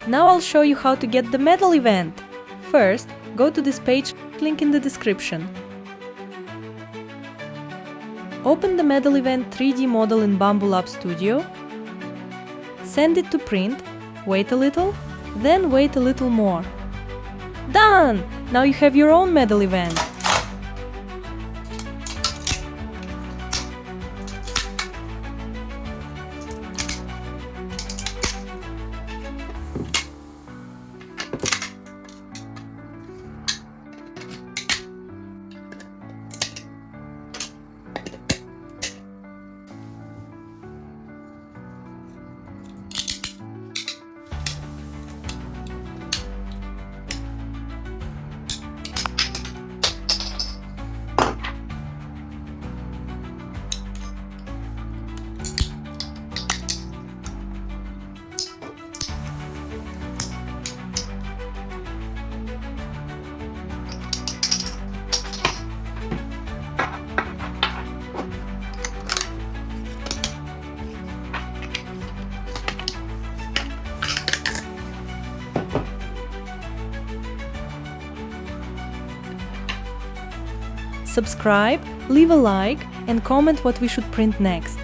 Now I'll show you how to get the medal event. First, go to this page, link in the description. Open the medal event 3D model in Bambu Lab Studio. Send it to print, wait a little, then wait a little more. Done! Now you have your own medal event. Subscribe, leave a like and comment what we should print next.